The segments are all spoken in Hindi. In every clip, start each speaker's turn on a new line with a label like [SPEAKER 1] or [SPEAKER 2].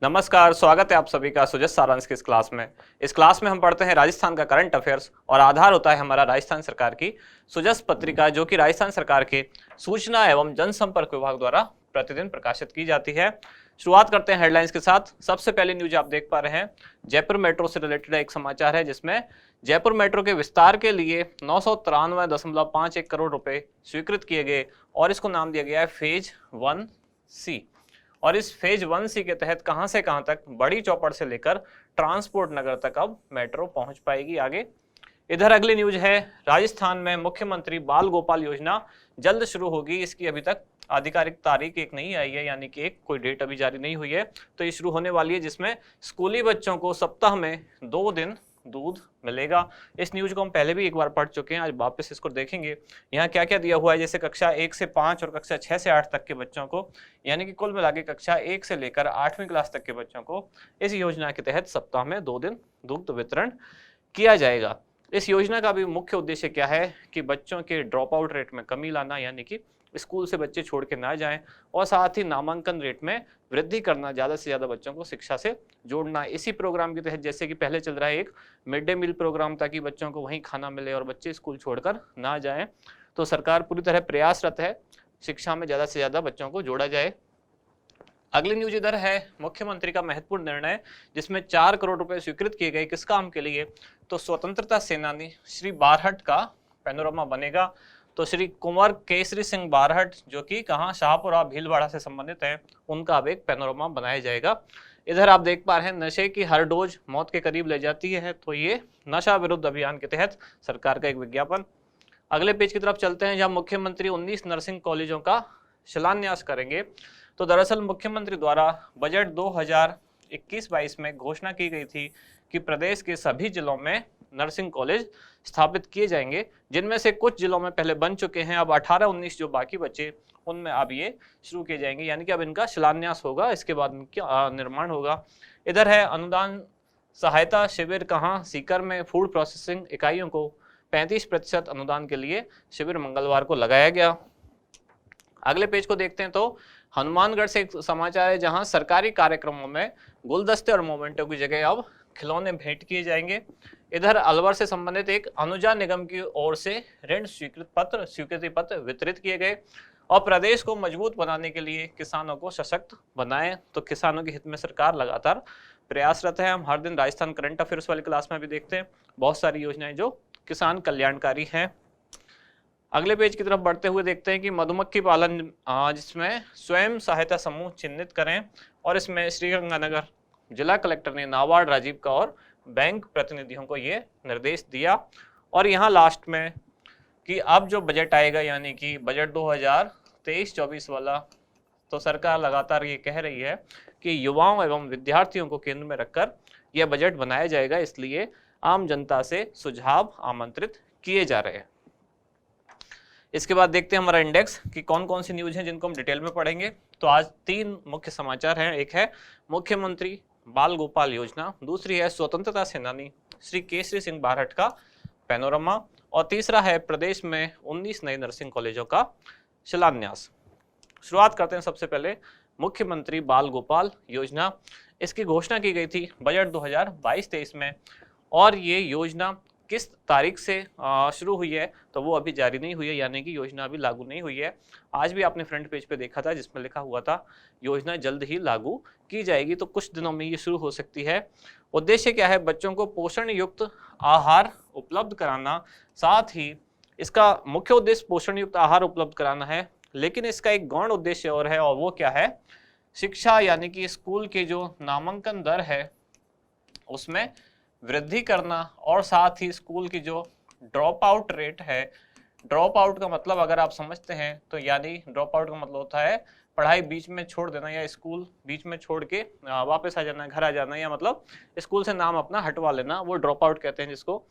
[SPEAKER 1] नमस्कार, स्वागत है आप सभी का सुजस सारांश की इस क्लास में। इस क्लास में हम पढ़ते हैं राजस्थान का करंट अफेयर्स और आधार होता है हमारा राजस्थान सरकार की सुजस पत्रिका, जो कि राजस्थान सरकार के सूचना एवं जनसंपर्क विभाग द्वारा प्रतिदिन प्रकाशित की जाती है। शुरुआत करते हैं हेडलाइंस के साथ। सबसे पहली न्यूज आप देख पा रहे हैं, जयपुर मेट्रो से रिलेटेड एक समाचार है, जिसमें जयपुर मेट्रो के विस्तार के लिए 993.51 करोड़ रुपए स्वीकृत किए गए और इसको नाम दिया गया है फेज 1C। और इस फेज 1C के तहत कहां से कहां तक बड़ी चौपड़ से लेकर ट्रांसपोर्ट नगर तक अब मेट्रो पहुंच पाएगी। आगे इधर अगली न्यूज है, राजस्थान में मुख्यमंत्री बाल गोपाल योजना जल्द शुरू होगी। इसकी अभी तक आधिकारिक तारीख एक नहीं आई है, यानी कि एक कोई डेट अभी जारी नहीं हुई है, तो ये शुरू होने वाली है, जिसमें स्कूली बच्चों को सप्ताह में 2 दिन दूध मिलेगा। इस न्यूज को हम पहले भी एक बार पढ़ चुके हैं, आज वापस इसको देखेंगे। यहाँ क्या क्या दिया हुआ है, जैसे कक्षा 1 से 5 और कक्षा 6 से 8 तक के बच्चों को, यानी कि कुल मिला के कक्षा 1 से लेकर 8वीं क्लास तक के बच्चों को इस योजना के तहत सप्ताह में 2 दिन दुग्ध वितरण किया जाएगा। इस योजना का भी मुख्य उद्देश्य क्या है कि बच्चों के ड्रॉप आउट रेट में कमी लाना, यानी कि स्कूल से बच्चे छोड़ के ना जाएं, और साथ ही नामांकन रेट में वृद्धि करना, ज़्यादा से ज़्यादा बच्चों को शिक्षा से जोड़ना। इसी प्रोग्राम के तहत जैसे कि पहले चल रहा है एक मिड डे मील प्रोग्राम, ताकि बच्चों को वहीं खाना मिले और बच्चे स्कूल छोड़कर ना जाएं, तो सरकार पूरी तरह प्रयासरत है शिक्षा में ज़्यादा से ज़्यादा बच्चों को जोड़ा जाए। अगली न्यूज इधर है, मुख्यमंत्री का महत्वपूर्ण निर्णय, जिसमें 4 करोड़ रुपए स्वीकृत किए गए। किस काम के लिए? तो स्वतंत्रता सेनानी श्री बारहट का पैनोरमा बनेगा। तो श्री कुंवर केसरी सिंह बारहट, जो कि कहाँ शाहपुरा भीलवाड़ा से संबंधित है, उनका अब एक पैनोरमा बनाया जाएगा। इधर आप देख पा रहे हैं, नशे की हर डोज मौत के करीब ले जाती है, तो ये नशा विरुद्ध अभियान के तहत सरकार का एक विज्ञापन। अगले पेज की तरफ चलते हैं, जहाँ मुख्यमंत्री 19 नर्सिंग कॉलेजों का शिलान्यास करेंगे। तो दरअसल मुख्यमंत्री द्वारा बजट 2021-22 में घोषणा की गई थी कि प्रदेश के सभी जिलों में नर्सिंग कॉलेज स्थापित किए जाएंगे, जिनमें से कुछ जिलों में पहले बन चुके हैं। अब 18-19 जो बाकी बचे, उनमें अब ये शुरू किए जाएंगे, यानी कि अब इनका शिलान्यास होगा, इसके बाद इनका निर्माण होगा। इधर है अनुदान सहायता शिविर, कहाँ? सीकर में फूड प्रोसेसिंग इकाइयों को 35% अनुदान के लिए शिविर मंगलवार को लगाया गया। अगले पेज को देखते हैं, तो हनुमानगढ़ से एक समाचार है, जहां सरकारी कार्यक्रमों में गुलदस्ते और मोमेंटो की जगह अब खिलौने भेंट किए जाएंगे। इधर अलवर से संबंधित एक अनुजा निगम की ओर से ऋण स्वीकृति पत्र वितरित किए गए। और प्रदेश को मजबूत बनाने के लिए किसानों को सशक्त बनाएं, तो किसानों के हित में सरकार लगातार प्रयासरत है। हम हर दिन राजस्थान करंट अफेयर्स वाली क्लास में भी देखते हैं बहुत सारी योजनाएं जो किसान कल्याणकारी हैं। अगले पेज की तरफ बढ़ते हुए देखते हैं कि मधुमक्खी पालन, जिसमें स्वयं सहायता समूह चिन्हित करें, और इसमें श्रीगंगानगर जिला कलेक्टर ने नाबार्ड राजीव का और बैंक प्रतिनिधियों को ये निर्देश दिया। और यहाँ लास्ट में कि अब जो बजट आएगा, यानी कि बजट 2023-24 वाला, तो सरकार लगातार ये कह रही है कि युवाओं एवं विद्यार्थियों को केंद्र में रखकर यह बजट बनाया जाएगा, इसलिए आम जनता से सुझाव आमंत्रित किए जा रहे हैं। इसके बाद देखते हैं हमारा इंडेक्स कि कौन कौन सी न्यूज हैं जिनको हम डिटेल में पढ़ेंगे। तो आज 3 मुख्य समाचार हैं। एक है मुख्यमंत्री बाल गोपाल योजना, दूसरी है स्वतंत्रता सेनानी श्री केसरी सिंह बारहट का पैनोरमा, और तीसरा है प्रदेश में 19 नए नर्सिंग कॉलेजों का शिलान्यास। शुरुआत करते हैं सबसे पहले मुख्यमंत्री बाल गोपाल योजना। इसकी घोषणा की गई थी बजट 2022-23 में, और ये योजना किस तारीख से शुरू हुई है तो वो अभी जारी नहीं हुई है, यानी कि योजना अभी लागू नहीं हुई है। आज भी आपने फ्रंट पेज पे देखा था, जिसमें लिखा हुआ था योजना जल्द ही लागू की जाएगी, तो कुछ दिनों में ये शुरू हो सकती है। उद्देश्य क्या है? बच्चों को पोषण युक्त आहार उपलब्ध कराना। साथ ही इसका मुख्य उद्देश्य पोषण युक्त आहार उपलब्ध कराना है, लेकिन इसका एक गौण उद्देश्य और है, और वो क्या है? शिक्षा, यानी कि स्कूल के जो नामांकन दर है उसमें वृद्धि करना, और साथ ही स्कूल की जो ड्रॉप आउट रेट है, ड्रॉप आउट का मतलब अगर आप समझते हैं तो, यानी ड्रॉप आउट का मतलब होता है पढ़ाई बीच में छोड़ देना, या स्कूल बीच में छोड़ के वापस आ जाना, घर आ जाना, या मतलब स्कूल से नाम अपना हटवा लेना, वो ड्रॉप आउट कहते हैं जिसको।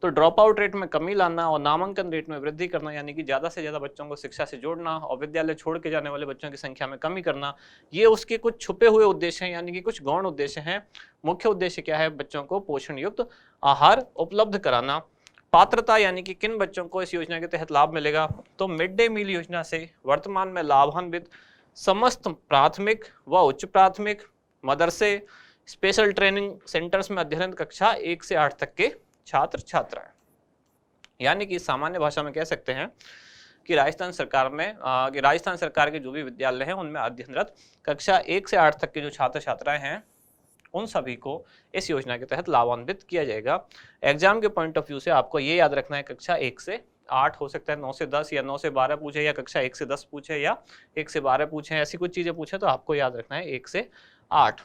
[SPEAKER 1] तो ड्रॉप आउट रेट में कमी लाना और नामांकन रेट में वृद्धि करना, यानी कि ज़्यादा से ज़्यादा बच्चों को शिक्षा से जोड़ना और विद्यालय छोड़ के जाने वाले बच्चों की संख्या में कमी करना, ये उसके कुछ छुपे हुए उद्देश्य हैं, यानी कि कुछ गौण उद्देश्य हैं। मुख्य उद्देश्य क्या है? बच्चों को पोषण युक्त आहार उपलब्ध कराना। पात्रता, यानी कि किन बच्चों को इस योजना के तहत लाभ मिलेगा? तो मिड डे मील योजना से वर्तमान में लाभान्वित समस्त प्राथमिक व उच्च प्राथमिक, मदरसे, स्पेशल ट्रेनिंग सेंटर्स में अध्ययनरत कक्षा 1 से 8 तक के छात्र छात्राएं। यानी कि सामान्य भाषा में कह सकते हैं कि राजस्थान सरकार के जो भी विद्यालय हैं उनमें अध्ययनरत कक्षा 1 से 8 तक के जो छात्र छात्राएं हैं उन सभी को इस योजना के तहत लाभान्वित किया जाएगा। एग्जाम के पॉइंट ऑफ व्यू से आपको ये याद रखना है कक्षा 1 से 8 हो सकता है 9 से 10 या 9 से 12 पूछे या कक्षा 1 से 10 पूछे या 1 से 12 पूछे, ऐसी कुछ चीजें पूछे तो आपको याद रखना है 1 से 8।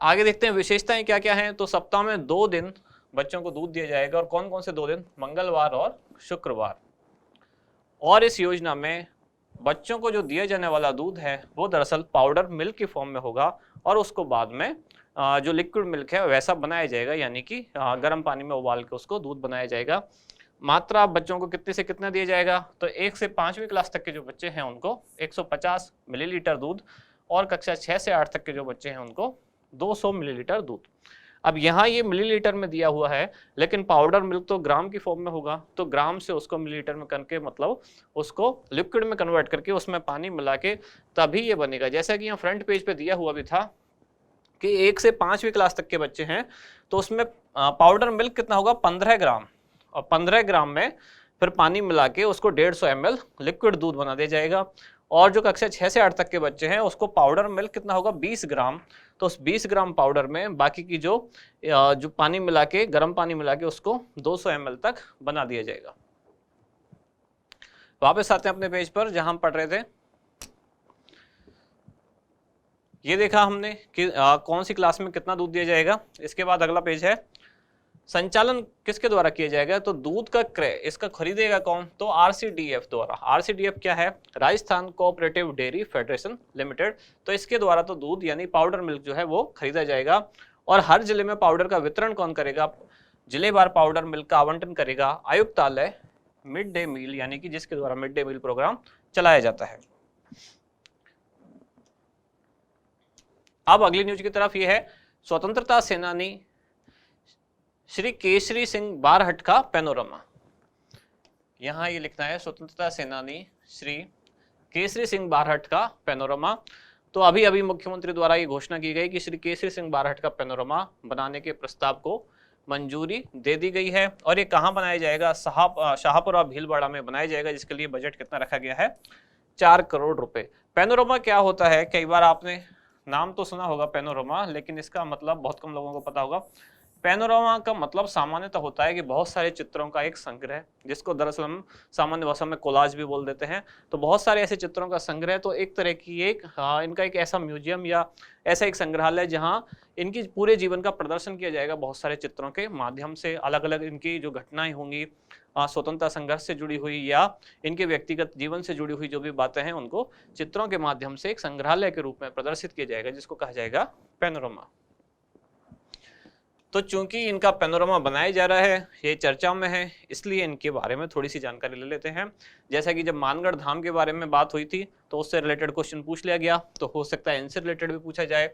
[SPEAKER 1] आगे देखते हैं विशेषताएं क्या क्या हैं। तो सप्ताह में 2 दिन बच्चों को दूध दिया जाएगा और कौन कौन से 2 दिन, मंगलवार और शुक्रवार। और इस योजना में बच्चों को जो दिया जाने वाला दूध है वो दरअसल पाउडर मिल्क की फॉर्म में होगा और उसको बाद में जो लिक्विड मिल्क है वैसा बनाया जाएगा, यानी कि गर्म पानी में उबाल के उसको दूध बनाया जाएगा। मात्रा बच्चों को कितने से कितना दिया जाएगा, तो 1 से 5वीं क्लास तक के जो बच्चे हैं उनको 150 मिलीलीटर दूध और कक्षा 6 से 8 तक के जो बच्चे हैं उनको 200 मिलीलीटर दूध। अब यहाँ ये मिलीलीटर में दिया हुआ है, लेकिन पाउडर मिल्क तो ग्राम की फॉर्म में होगा, तो ग्राम से उसको मिलीलीटर में करके मतलब उसको लिक्विड में कन्वर्ट करके उसमें पानी मिला के तभी ये बनेगा। जैसा कि यहाँ फ्रंट पेज पे दिया हुआ भी था कि 1 से 5वीं क्लास तक के बच्चे हैं तो उसमें पाउडर मिल्क कितना होगा 15 ग्राम, और 15 ग्राम में फिर पानी मिला के उसको 150 ml लिक्विड दूध बना दिया जाएगा। और जो कक्षा 6 से 8 तक के बच्चे हैं उसको पाउडर मिल्क कितना होगा 20 ग्राम, तो उस 20 ग्राम पाउडर में बाकी की जो पानी मिला के, गर्म पानी मिला के उसको 200 ml तक बना दिया जाएगा। वापस आते हैं अपने पेज पर जहां हम पढ़ रहे थे। ये देखा हमने कि कौन सी क्लास में कितना दूध दिया जाएगा। इसके बाद अगला पेज है संचालन किसके द्वारा किया जाएगा, तो दूध का क्रय इसका खरीदेगा कौन, तो आरसीडीएफ द्वारा। आरसीडीएफ क्या है, Rajasthan cooperative dairy federation limited. तो इसके द्वारा तो दूध यानी पाउडर मिल्क जो है वो खरीदा जाएगा। और हर जिले में पाउडर का वितरण कौन करेगा, जिलेवार पाउडर मिल्क का आवंटन करेगा आयुक्तालय मिड डे मील, यानी कि जिसके द्वारा मिड डे मील प्रोग्राम चलाया जाता है। अब अगली न्यूज की तरफ ये है स्वतंत्रता सेनानी श्री केसरी सिंह बारहट का पैनोरमा। यहाँ ये लिखना है स्वतंत्रता सेनानी श्री केसरी सिंह बारहट का पैनोरमा। तो अभी अभी मुख्यमंत्री द्वारा ये घोषणा की गई कि श्री केसरी सिंह बारहट का पैनोरमा बनाने के प्रस्ताव को मंजूरी दे दी गई है। और ये कहाँ बनाया जाएगा, शाहपुरा भीलवाड़ा में बनाया जाएगा, जिसके लिए बजट कितना रखा गया है 4 करोड़ रुपए। पैनोरमा क्या होता है, कई बार आपने नाम तो सुना होगा पैनोरमा, लेकिन इसका मतलब बहुत कम लोगों को पता होगा। पैनोरामा का मतलब सामान्यतः होता है कि बहुत सारे चित्रों का एक संग्रह, जिसको दरअसल हम सामान्य भाषा में कोलाज भी बोल देते हैं। तो बहुत सारे ऐसे चित्रों का संग्रह, तो एक तरह की इनका एक ऐसा म्यूजियम या ऐसा एक संग्रहालय जहां इनकी पूरे जीवन का प्रदर्शन किया जाएगा बहुत सारे चित्रों के माध्यम से। अलग अलग इनकी जो घटनाएं होंगी स्वतंत्रता संघर्ष से जुड़ी हुई या इनके व्यक्तिगत जीवन से जुड़ी हुई जो भी बातें हैं उनको चित्रों के माध्यम से एक संग्रहालय के रूप में प्रदर्शित किया जाएगा, जिसको कहा जाएगा पैनोरामा। तो चूंकि इनका पैनोरामा बनाया जा रहा है, ये चर्चा में है, इसलिए इनके बारे में थोड़ी सी जानकारी ले लेते हैं। जैसा कि जब मानगढ़ धाम के बारे में बात हुई थी तो उससे रिलेटेड क्वेश्चन पूछ लिया गया, तो हो सकता है इनसे रिलेटेड भी पूछा जाए।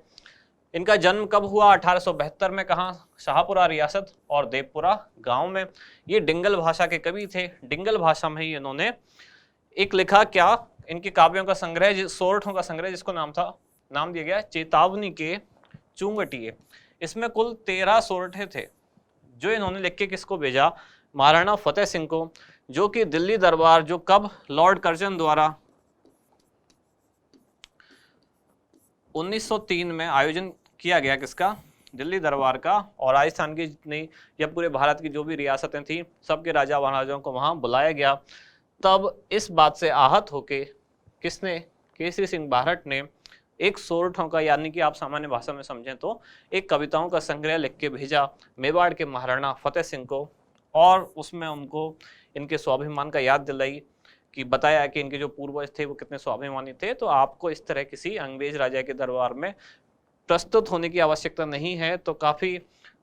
[SPEAKER 1] इनका जन्म कब हुआ, 1872 में, कहाँ, शाहपुरा रियासत और देवपुरा गांव में। ये डिंगल भाषा के कवि थे। डिंगल भाषा में ही इन्होंने एक लिखा, क्या, इनके काव्यों का संग्रह, सोरठों का संग्रह, जिसको नाम दिया गया चेतावनी के चुंगटिए। इसमें कुल 13 सोरठे थे जो इन्होंने लिख के किसको भेजा, महाराणा फतेह सिंह को, जो कि दिल्ली दरबार, जो कब, लॉर्ड कर्जन द्वारा 1903 में आयोजन किया गया, किसका, दिल्ली दरबार का। और राजस्थान की जितनी या पूरे भारत की जो भी रियासतें थी सबके राजा महाराजाओं को वहां बुलाया गया। तब इस बात से आहत होके किसने, केसरी सिंह बारहट ने एक सोरठों का, यानी कि आप सामान्य भाषा में समझें तो एक कविताओं का संग्रह लिख के भेजा मेवाड़ के महाराणा फतेह सिंह को। और उसमें उनको इनके स्वाभिमान का याद दिलाई, कि बताया कि इनके जो पूर्वज थे वो कितने स्वाभिमानी थे। तो आपको इस तरह किसी अंग्रेज राजा के दरबार में प्रस्तुत होने की आवश्यकता नहीं है। तो काफ़ी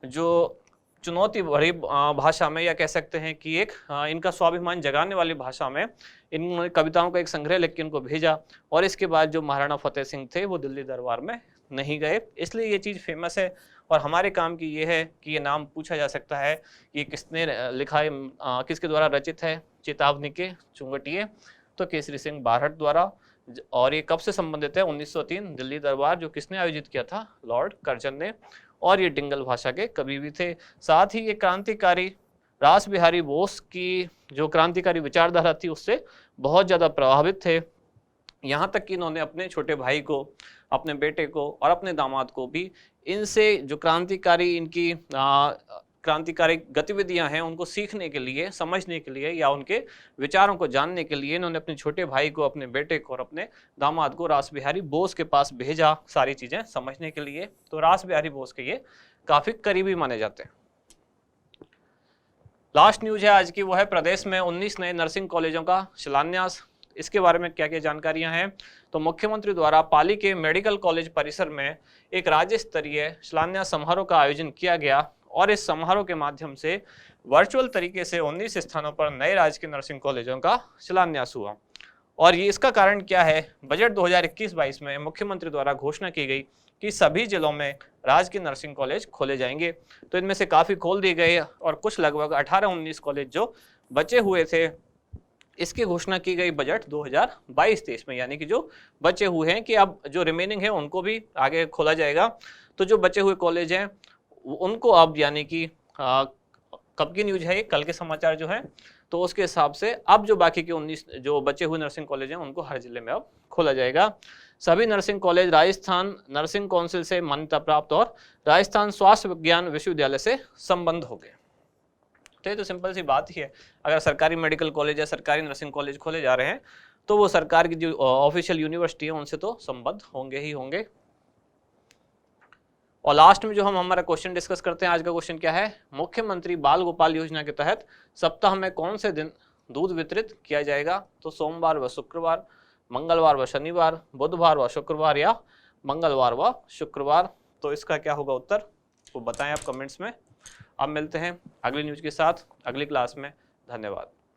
[SPEAKER 1] जो चुनौती भरी भाषा में, या कह सकते हैं कि एक इनका स्वाभिमान जगाने वाली भाषा में, इन कविताओं का एक संग्रह लिख के इनको भेजा। और इसके बाद जो महाराणा फतेह सिंह थे वो दिल्ली दरबार में नहीं गए, इसलिए ये चीज़ फेमस है। और हमारे काम की ये है कि ये नाम पूछा जा सकता है कि ये किसने लिखा है, किसके द्वारा रचित है, चेतावनी के चुंगटिए, तो केसरी सिंह बारहट द्वारा, और ये कब से संबंधित है? 1903 दिल्ली दरबार, जो किसने आयोजित किया था? लॉर्ड कर्जन ने। और ये डिंगल भाषा के कवि भी थे। साथ ही ये क्रांतिकारी रास बिहारी बोस की जो क्रांतिकारी विचारधारा थी उससे बहुत ज़्यादा प्रभावित थे। यहाँ तक कि इन्होंने अपने छोटे भाई को, अपने बेटे को और अपने दामाद को भी इनसे जो क्रांतिकारी इनकी क्रांतिकारी गतिविधियां हैं उनको सीखने के लिए, समझने के लिए या उनके विचारों को जानने के लिए इन्होंने अपने छोटे भाई को, अपने बेटे को और अपने दामाद को रास बिहारी बोस के पास भेजा सारी चीजें समझने के लिए। तो रास बिहारी बोस के ये काफी करीबी माने जाते हैं। लास्ट न्यूज है आज की, वो है प्रदेश में 19 नए नर्सिंग कॉलेजों का शिलान्यास। इसके बारे में क्या क्या जानकारियां हैं? तो मुख्यमंत्री द्वारा पाली के मेडिकल कॉलेज परिसर में एक राज्य स्तरीय शिलान्यास समारोह का आयोजन किया गया और इस समारोह के माध्यम से वर्चुअल तरीके से 19 स्थानों पर नए राजकीय नर्सिंग कॉलेजों का शिलान्यास हुआ। और ये इसका कारण क्या है? बजट 2021-22 में मुख्यमंत्री द्वारा घोषणा की गई कि सभी जिलों में राजकीय नर्सिंग कॉलेज खोले जाएंगे। तो इनमें से काफ़ी खोल दिए गए और कुछ लगभग 18-19 कॉलेज जो बचे हुए थे इसकी घोषणा की गई बजट 2022-23 में, यानी कि जो बचे हुए हैं कि अब जो रिमेनिंग है उनको भी आगे खोला जाएगा। तो जो बचे हुए कॉलेज हैं उनको अब, यानी कि कब की न्यूज है ये, कल के समाचार जो है, तो उसके हिसाब से अब जो बाकी के 19 जो बचे हुए नर्सिंग कॉलेज हैं उनको हर जिले में अब खोला जाएगा। सभी nursing college Rajasthan nursing council से मान्यता प्राप्त और राजस्थान स्वास्थ्य विज्ञान विश्वविद्यालय से संबद्ध हो गए। तो ये तो सिंपल सी बात ही है, अगर सरकारी मेडिकल कॉलेज या सरकारी नर्सिंग कॉलेज खोले जा रहे हैं तो वो सरकार की जो ऑफिशियल यूनिवर्सिटी है उनसे तो संबद्ध होंगे ही होंगे। और लास्ट में जो हम हमारा क्वेश्चन डिस्कस करते हैं, आज का क्वेश्चन क्या है? मुख्यमंत्री बाल गोपाल योजना के तहत सप्ताह में कौन से दिन दूध वितरित किया जाएगा? तो सोमवार व शुक्रवार, मंगलवार व शनिवार, बुधवार व शुक्रवार या मंगलवार व शुक्रवार। तो इसका क्या होगा उत्तर, वो बताएं आप कमेंट्स में। अब मिलते हैं अगली न्यूज के साथ अगली क्लास में। धन्यवाद।